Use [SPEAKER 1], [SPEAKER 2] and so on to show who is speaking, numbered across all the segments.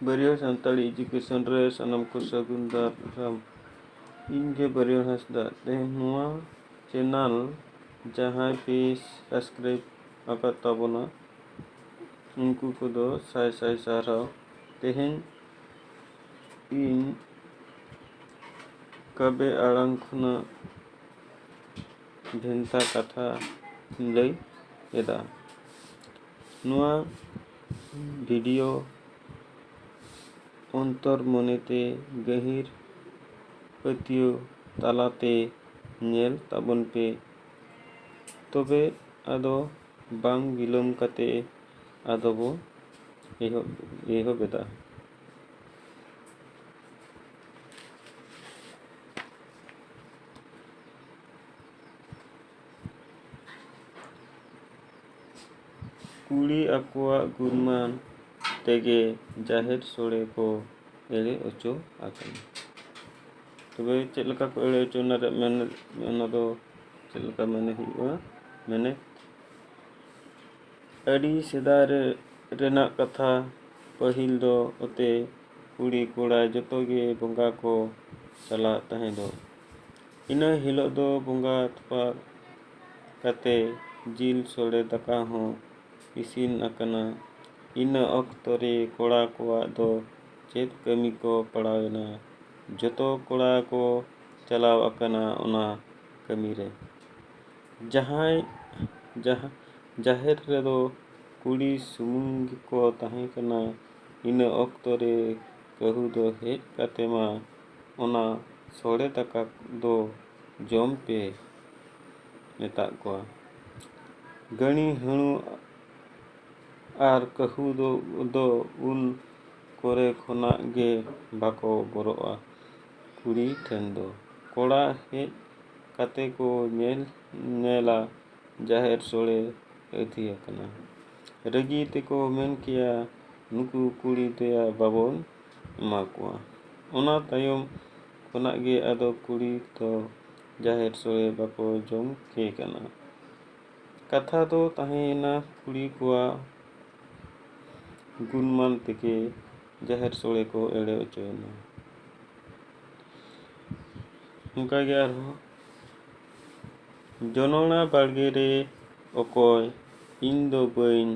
[SPEAKER 1] ᱵᱟᱹᱨᱭᱟᱹᱲ Santali education ᱨᱮ ᱥᱟᱱᱟᱢ ᱠᱚ ᱥᱟᱹᱜᱩᱱ ᱫᱟᱨᱟᱢ᱾ ᱤᱧ ᱜᱮ ᱵᱟᱹᱨᱭᱟᱹᱲ ᱦᱟᱸᱥᱫᱟ᱾ ᱛᱮᱦᱮᱧ ᱱᱚᱣᱟ ᱪᱮᱱᱮᱞ ᱡᱟᱦᱟᱸᱭ ᱯᱮ ᱥᱟᱵᱥᱠᱨᱟᱭᱤᱵ ᱟᱠᱟᱫ ᱛᱟᱵᱚᱱᱟ ᱩᱱᱠᱩ ᱠᱚᱫᱚ ᱥᱟᱭ ᱥᱟᱭ ᱥᱟᱨᱦᱟᱣ᱾ ᱛᱮᱦᱮᱧ ᱤᱧ ᱠᱟᱵᱮ ᱟᱲᱟᱝ ᱠᱷᱚᱱᱟᱜ ᱵᱷᱮᱱᱛᱟ ᱠᱟᱛᱷᱟ ᱞᱟᱹᱭ ᱮᱫᱟ᱾ ᱱᱚᱣᱟ ᱵᱷᱤᱰᱤᱭᱳ ᱚᱱᱛᱚᱨ ᱢᱚᱱᱮᱛᱮ ᱜᱟᱹᱦᱤᱨ ᱯᱟᱹᱛᱭᱟᱹᱣ ᱛᱟᱞᱟᱛᱮ ᱧᱮᱞ ᱛᱟᱵᱚᱱ ᱯᱮ᱾ ᱛᱚᱵᱮ ᱟᱫᱚ ᱵᱟᱝ ᱵᱤᱞᱚᱢ ᱠᱟᱛᱮ ᱟᱫᱚ ᱵᱚ ᱮᱦᱚᱵᱮᱫᱟ᱾ ᱠᱩᱲᱤ ᱟᱠᱚᱣᱟᱜ ᱜᱩᱱᱢᱟᱱ ᱛᱮᱜᱮ ᱡᱟᱦᱮᱨ ᱥᱳᱲᱮ ᱠᱚ ᱮᱲᱮ ᱦᱚᱪᱚ ᱟᱠᱟᱱᱟ᱾ ᱛᱚᱵᱮ ᱪᱮᱫ ᱞᱮᱠᱟ ᱠᱚ ᱮᱲᱮ ᱦᱚᱪᱚ ᱚᱱᱟ ᱫᱚ ᱪᱮᱫ ᱞᱮᱠᱟ ᱢᱮᱱ ᱦᱩᱭᱩᱜᱼᱟ? ᱟᱹᱰᱤ ᱥᱮᱫᱟᱭ ᱨᱮᱱᱟᱜ ᱠᱟᱛᱷᱟ᱾ ᱯᱟᱹᱦᱤᱞ ᱫᱚ ᱚᱛᱮ ᱠᱩᱲᱤ ᱠᱚᱲᱟ ᱡᱚᱛᱚ ᱜᱮ ᱵᱚᱸᱜᱟ ᱠᱚ ᱪᱟᱞᱟᱜ ᱛᱟᱦᱮᱸᱫᱚᱜ᱾ ᱤᱱᱟᱹ ᱦᱤᱞᱳᱜ ᱫᱚ ᱵᱚᱸᱜᱟ ᱛᱷᱚᱯᱟ ᱠᱟᱛᱮ ᱡᱤᱞ ᱥᱳᱲᱮ ᱫᱟᱠᱟ ᱦᱚᱸ ᱤᱥᱤᱱ ᱟᱠᱟᱱᱟ᱾ ᱤᱱᱟᱹ ᱚᱠᱛᱚ ᱨᱮ ᱠᱚᱲᱟ ᱠᱚᱣᱟᱜ ᱫᱚ ᱪᱮᱫ ᱠᱟᱹᱢᱤ ᱠᱚ ᱯᱟᱲᱟᱣᱮᱱᱟ? ᱡᱚᱛᱚ ᱠᱚᱲᱟ ᱠᱚ ᱪᱟᱞᱟᱣ ᱟᱠᱟᱱᱟ ᱚᱱᱟ ᱠᱟᱹᱢᱤ ᱨᱮ᱾ ᱡᱟᱦᱮᱨ ᱨᱮᱫᱚ ᱠᱩᱲᱤ ᱥᱩᱢᱩᱝ ᱜᱮᱠᱚ ᱛᱟᱦᱮᱸ ᱠᱟᱱᱟ᱾ ᱤᱱᱟᱹ ᱚᱠᱛᱚ ᱨᱮ ᱠᱟᱹᱦᱩ ᱫᱚ ᱦᱮᱡ ᱠᱟᱛᱮ ᱢᱟ ᱚᱱᱟ ᱥᱳᱲᱮ ᱫᱟᱠᱟ ᱫᱚ ᱡᱚᱢ ᱯᱮ ᱢᱮᱛᱟᱫ ᱠᱚᱣᱟ᱾ ᱜᱟᱹᱲᱤ ᱦᱟᱹᱬᱩ ᱟᱨ ᱠᱟᱹᱦᱩ ᱫᱚ ᱩᱱ ᱠᱚᱨᱮ ᱠᱷᱚᱱᱟᱜ ᱜᱮ ᱵᱟᱠᱚ ᱵᱚᱨᱚᱜᱼᱟ ᱠᱩᱲᱤ ᱴᱷᱮᱱ ᱫᱚ᱾ ᱠᱚᱲᱟ ᱦᱮᱡ ᱠᱟᱛᱮ ᱠᱚ ᱧᱮᱞᱟ ᱡᱟᱦᱮᱨ ᱥᱳᱲᱮ ᱟᱹᱫᱷᱤ ᱟᱠᱟᱱᱟ᱾ ᱨᱟᱹᱜᱤ ᱛᱮᱠᱚ ᱢᱮᱱ ᱠᱮᱭᱟ ᱱᱩᱠᱩ ᱠᱩᱲᱤ ᱫᱚᱭᱟ ᱵᱟᱵᱚᱱ ᱮᱢᱟ ᱠᱚᱣᱟ᱾ ᱚᱱᱟ ᱛᱟᱭᱚᱢ ᱠᱷᱚᱱᱟᱜ ᱜᱮ ᱟᱫᱚ ᱠᱩᱲᱤ ᱫᱚ ᱡᱟᱦᱮᱨ ᱥᱳᱲᱮ ᱵᱟᱠᱚ ᱡᱚᱢ ᱠᱮ ᱠᱟᱱᱟ᱾ ᱠᱟᱛᱷᱟ ᱫᱚ ᱛᱟᱦᱮᱸᱭᱮᱱᱟ ᱠᱩᱲᱤ ᱠᱚᱣᱟᱜ ᱜᱩᱱᱢᱟᱱ ᱛᱮᱜᱮ ᱡᱟᱦᱮᱨ ᱥᱳᱲᱮ ᱠᱚ ᱮᱲᱮ ᱦᱚᱪᱚᱭᱮᱱᱟ᱾ ᱚᱱᱠᱟᱜᱮ ᱟᱨᱦᱚᱸ ᱡᱚᱱᱚᱲᱟ ᱵᱟᱲᱜᱮ ᱨᱮ ᱚᱠᱚᱭ ᱤᱧ ᱫᱚ ᱵᱟᱹᱧ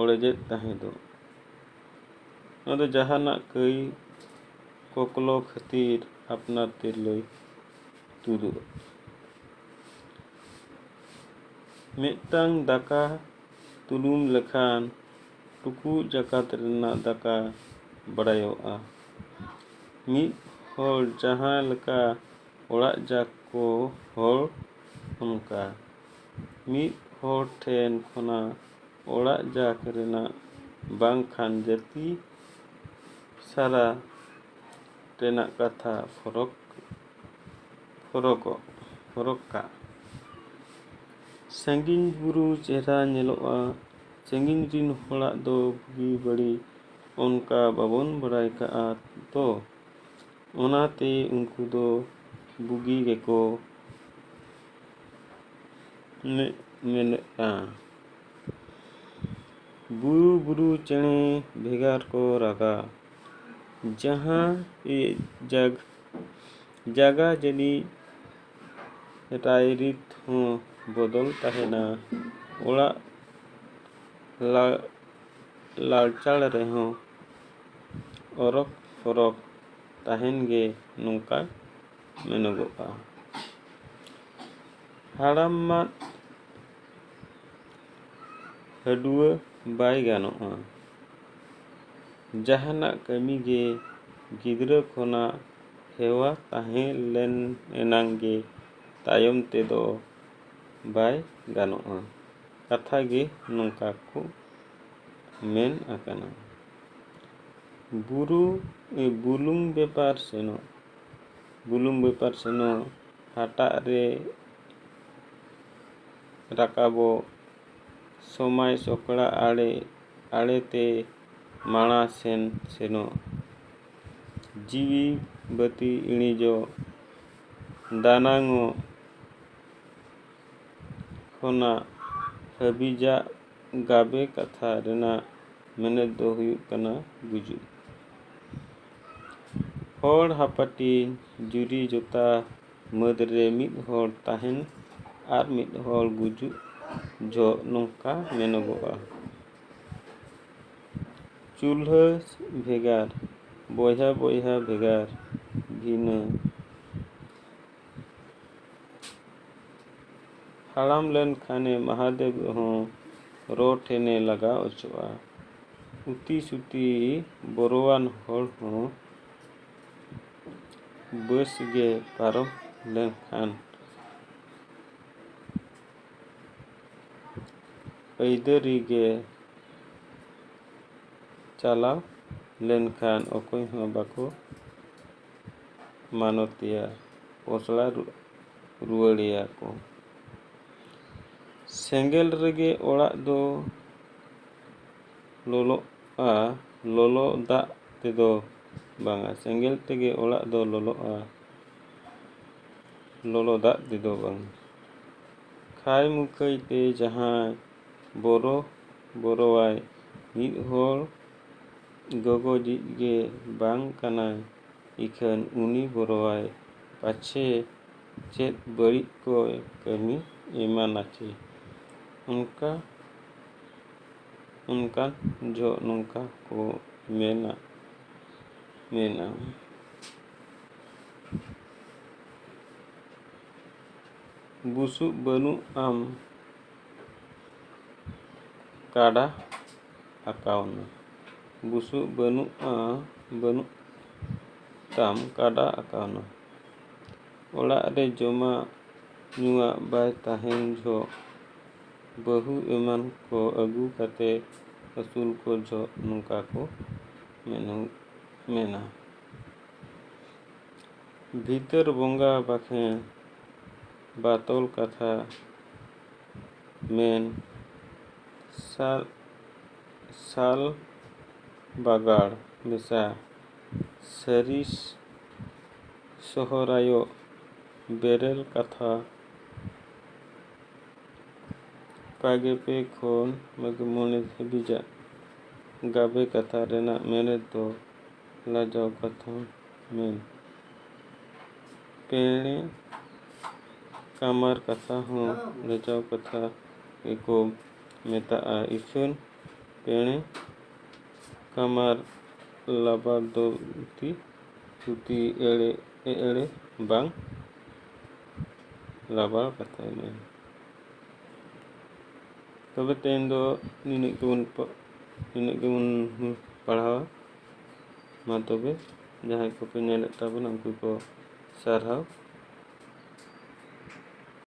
[SPEAKER 1] ᱚᱲᱮᱡᱮᱫ ᱛᱟᱦᱮᱸᱫᱚᱜ᱾ ᱱᱚᱣᱟ ᱫᱚ ᱡᱟᱦᱟᱱᱟᱜ ᱠᱟᱹᱭ ᱠᱚᱠᱞᱚ ᱠᱷᱟᱹᱛᱤᱨ ᱟᱯᱱᱟᱨ ᱛᱤᱨᱞᱟᱹᱭ ᱛᱩᱫᱩᱜ᱾ ᱢᱤᱫᱴᱟᱝ ᱫᱟᱠᱟ ᱛᱩᱱᱩᱢ ᱞᱮᱠᱷᱟᱱ ᱴᱩᱠᱩᱡ ᱡᱟᱠᱟᱛ ᱨᱮᱱᱟᱜ ᱫᱟᱠᱟ ᱵᱟᱲᱟᱭᱚᱜᱼᱟ᱾ ᱢᱤᱫ ᱦᱚᱲ ᱡᱟᱦᱟᱸ ᱞᱮᱠᱟ ᱚᱲᱟᱜ ᱡᱟᱠ ᱠᱚ ᱦᱚᱲ ᱚᱱᱠᱟ᱾ ᱢᱤᱫ ᱦᱚᱲ ᱴᱷᱮᱱ ᱠᱷᱚᱱᱟᱜ ᱚᱲᱟᱜ ᱡᱟᱠ ᱨᱮᱱᱟᱜ ᱵᱟᱝᱠᱷᱟᱱ ᱡᱟᱹᱛᱤ ᱥᱟᱨᱟ ᱨᱮᱱᱟᱜ ᱠᱟᱛᱷᱟ ᱯᱷᱚᱨᱚᱠᱟ᱾ ᱥᱟᱺᱜᱤᱧ ᱵᱩᱨᱩ ᱪᱮᱦᱨᱟ ᱧᱮᱞᱚᱜᱼᱟ᱾ ᱥᱟᱺᱜᱤᱧ ᱨᱤᱱ ᱦᱚᱲᱟᱜ ᱫᱚ ᱵᱩᱜᱤ ᱵᱟᱹᱲᱤᱡ ᱚᱱᱠᱟ ᱵᱟᱵᱚᱱ ᱵᱟᱲᱟᱭ ᱠᱟᱜᱼᱟ ᱛᱚ᱾ ᱚᱱᱟᱛᱮ ᱩᱱᱠᱩ ᱫᱚ ᱵᱩᱜᱤ ᱜᱮᱠᱚ ᱢᱮᱱᱮᱜᱼᱟ᱾ ᱵᱩᱨᱩ ᱪᱮᱬᱮ ᱵᱷᱮᱜᱟᱨ ᱠᱚ ᱨᱟᱜᱟ᱾ ᱡᱟᱦᱟᱸ ᱡᱟᱜᱟ ᱡᱟᱹᱱᱤᱡ ᱨᱟᱭᱨᱤᱛ ᱦᱚᱸ ᱵᱚᱫᱚᱞ ᱛᱟᱦᱮᱱᱟ᱾ ᱚᱲᱟᱜ ᱞᱟᱲᱪᱟᱲ ᱨᱮᱦᱚᱸ ᱚᱨᱚᱜ ᱯᱷᱚᱨᱚᱠ ᱛᱟᱦᱮᱱ ᱜᱮ ᱱᱚᱝᱠᱟ ᱢᱮᱱᱚᱜᱚᱜᱼᱟ᱾ ᱦᱟᱲᱟᱢ ᱢᱟᱫ ᱦᱟᱹᱰᱣᱟᱹ ᱵᱟᱭ ᱜᱟᱱᱚᱜᱼᱟ᱾ ᱡᱟᱦᱟᱱᱟᱜ ᱠᱟᱹᱢᱤ ᱜᱮ ᱜᱤᱫᱽᱨᱟᱹ ᱠᱷᱚᱱᱟᱜ ᱦᱮᱣᱟ ᱛᱟᱦᱮᱸ ᱞᱮᱱ ᱮᱱᱟᱝ ᱜᱮ ᱛᱟᱭᱚᱢ ᱛᱮᱫᱚ ᱵᱟᱭ ᱜᱟᱱᱚᱜᱼᱟ᱾ ᱠᱟᱛᱷᱟ ᱜᱮ ᱱᱚᱝᱠᱟ ᱠᱚ ᱢᱮᱱ ᱟᱠᱟᱱᱟ᱾ ᱵᱩᱞᱩᱝ ᱵᱮᱯᱟᱨ ᱥᱮᱱᱚᱜ ᱦᱟᱴᱟᱜ ᱨᱮ ᱨᱟᱠᱟᱵᱚᱜ ᱥᱚᱢᱟᱭ ᱥᱚᱠᱲᱟ ᱟᱲᱮᱛᱮ ᱢᱟᱲᱟ ᱥᱮᱱᱚᱜ ᱡᱤᱣᱤ ᱵᱟᱹᱛᱤ ᱤᱲᱤᱡᱚᱜ ᱫᱟᱱᱟᱝᱚᱜ ᱠᱷᱚᱱᱟᱜ ᱦᱟᱹᱵᱤᱡᱟᱜ ᱜᱟᱵᱮ ᱠᱟᱛᱷᱟ ᱨᱮᱱᱟᱜ ᱢᱮᱱᱮᱫ ᱫᱚ ᱦᱩᱭᱩᱜ ᱠᱟᱱᱟ ᱜᱩᱡᱩᱜ᱾ ᱦᱚᱲ ᱦᱟᱯᱟᱴᱤᱧ ᱡᱩᱨᱤ ᱡᱚᱛᱟ ᱢᱩᱫᱽᱨᱮ ᱢᱤᱫ ᱦᱚᱲ ᱛᱟᱦᱮᱱ ᱟᱨ ᱢᱤᱫ ᱦᱚᱲ ᱜᱩᱡᱩᱜ ᱡᱚᱦᱚᱜ ᱱᱚᱝᱠᱟ ᱢᱮᱱᱚᱜᱚᱜᱼᱟ: ᱪᱩᱞᱦᱟᱹ ᱵᱷᱮᱜᱟᱨ, ᱵᱚᱭᱦᱟ ᱵᱚᱭᱦᱟ ᱵᱷᱮᱜᱟᱨ, ᱵᱷᱤᱱᱟᱹ᱾ ᱦᱟᱲᱟᱢ ᱞᱮᱱ ᱠᱷᱟᱱᱮ ᱢᱟᱦᱟᱫᱮᱵ ᱦᱚᱸ ᱨᱚ ᱴᱷᱮᱱᱮ ᱞᱟᱜᱟᱣ ᱚᱪᱚᱜᱼᱟ᱾ ᱩᱛᱤ ᱥᱩᱛᱤ ᱵᱚᱨᱚᱣᱟᱱ ᱦᱚᱲ ᱦᱚᱸ ᱵᱟᱹᱥ ᱜᱮ ᱯᱟᱨᱚᱢ ᱞᱮᱱᱠᱷᱟᱱ ᱟᱹᱭᱫᱟᱹᱨᱤ ᱜᱮ ᱪᱟᱞᱟᱣ ᱞᱮᱱᱠᱷᱟᱱ ᱚᱠᱚᱭ ᱦᱚᱸ ᱵᱟᱠᱚ ᱢᱟᱱᱚᱛᱮᱭᱟ, ᱯᱚᱥᱲᱟ ᱨᱩᱣᱟᱹᱲᱮᱭᱟ ᱠᱚ᱾ ᱥᱮᱸᱜᱮᱞ ᱨᱮᱜᱮ ᱚᱲᱟᱜ ᱫᱚ ᱞᱚᱞᱚᱜᱼᱟ, ᱞᱚᱞᱚ ᱫᱟᱜ ᱛᱮᱫᱚ ᱵᱟᱝᱟ᱾ ᱥᱮᱸᱜᱮᱞ ᱛᱮᱜᱮ ᱚᱲᱟᱜ ᱫᱚ ᱞᱚᱞᱚᱜᱼᱟ, ᱞᱚᱞᱚ ᱫᱟᱜ ᱛᱮᱫᱚ ᱵᱟᱝ᱾ ᱠᱷᱟᱭ ᱢᱩᱠᱷᱟᱹᱭ ᱛᱮ ᱡᱟᱦᱟᱸᱭ ᱵᱚᱨᱚᱣᱟᱭ ᱢᱤᱫ ᱦᱚᱲ ᱜᱚᱜᱚᱡᱤᱡ ᱜᱮ ᱵᱟᱝ ᱠᱟᱱᱟᱭ ᱤᱠᱷᱟᱹᱱ ᱩᱱᱤ ᱵᱚᱨᱚᱣᱟᱭ ᱯᱟᱪᱷᱮ ᱪᱮᱫ ᱵᱟᱹᱲᱤᱡ ᱠᱚᱭ ᱠᱟᱹᱢᱤ ᱮᱢᱟᱱᱟᱪᱮ, ᱚᱱᱠᱟᱱ ᱡᱚᱦᱚᱜ ᱱᱚᱝᱠᱟ ᱠᱚ ᱢᱮᱱᱟ: ᱵᱩᱥᱩᱵ ᱵᱟᱹᱱᱩᱜ ᱟᱢ ᱠᱟᱰᱟ ᱟᱠᱟᱣᱱᱟ᱾ ᱵᱩᱥᱩᱵ ᱵᱟᱹᱱᱩᱜ ᱛᱟᱢ ᱠᱟᱰᱟ ᱟᱠᱟᱣᱱᱟ᱾ ᱚᱲᱟᱜ ᱨᱮ ᱡᱚᱢᱟᱜ ᱧᱩᱣᱟᱜ ᱵᱟᱭ ᱛᱟᱦᱮᱱ ᱡᱚᱦᱚᱜ ᱵᱟᱹᱦᱩ ᱮᱢᱟᱱ ᱠᱚ ᱟᱹᱜᱩ ᱠᱟᱛᱮ ᱟᱹᱥᱩᱞ ᱠᱚ ᱡᱚᱦᱚᱜ ᱱᱚᱝᱠᱟ ᱠᱚ ᱢᱮᱱᱟ: ᱵᱷᱤᱛᱟᱹᱨ ᱵᱚᱸᱜᱟ ᱵᱟᱠᱷᱮᱬ ᱵᱟᱛᱚᱞ ᱠᱟᱛᱷᱟ ᱢᱮᱱ ᱥᱟᱞ ᱵᱟᱜᱟᱲ ᱢᱮᱥᱟ ᱥᱟᱹᱨᱤ ᱥᱚᱦᱚᱨᱟᱭᱚᱜ ᱵᱮᱨᱮᱞ ᱠᱟᱛᱷᱟ ᱯᱟᱜᱮ 2 ᱠᱷᱚᱱ 5 ᱫᱷᱟᱹᱵᱤᱡᱟᱜ ᱜᱟᱵᱮ ᱠᱟᱛᱷᱟ ᱨᱮᱱᱟᱜ ᱢᱮᱱᱮᱫ ᱫᱚ ᱞᱟᱡᱟᱣ ᱠᱟᱛᱷᱟ ᱢᱮᱱ ᱯᱮᱬᱮ ᱠᱟᱢᱟᱨ ᱠᱟᱛᱷᱟ ᱦᱚᱸ ᱞᱟᱡᱟᱣ ᱠᱟᱛᱷᱟ ᱜᱮᱠᱚ ᱢᱮᱛᱟᱜᱼᱟ ᱤᱠᱷᱟᱹᱱ ᱯᱮᱬᱮ ᱠᱟᱢᱟᱨ ᱞᱟᱵᱟᱫᱚᱛᱤ ᱛᱷᱩᱛᱤ ᱮᱲᱮ ᱵᱟᱝ ᱞᱟᱵᱟᱲ ᱠᱟᱛᱷᱟᱭ ᱢᱮᱱ᱾ ᱛᱚᱵᱮ ᱛᱮᱦᱮᱧ ᱫᱚ ᱱᱤᱱᱟᱹᱜ ᱜᱮᱵᱚᱱ ᱯᱟᱲᱦᱟᱣᱟ᱾ ᱢᱟ ᱛᱚᱵᱮ ᱡᱟᱦᱟᱸᱭ ᱠᱚᱯᱮ ᱧᱮᱞᱮᱫ ᱛᱟᱵᱚᱱᱟ ᱩᱱᱠᱩ ᱠᱚ ᱥᱟᱨᱦᱟᱣ᱾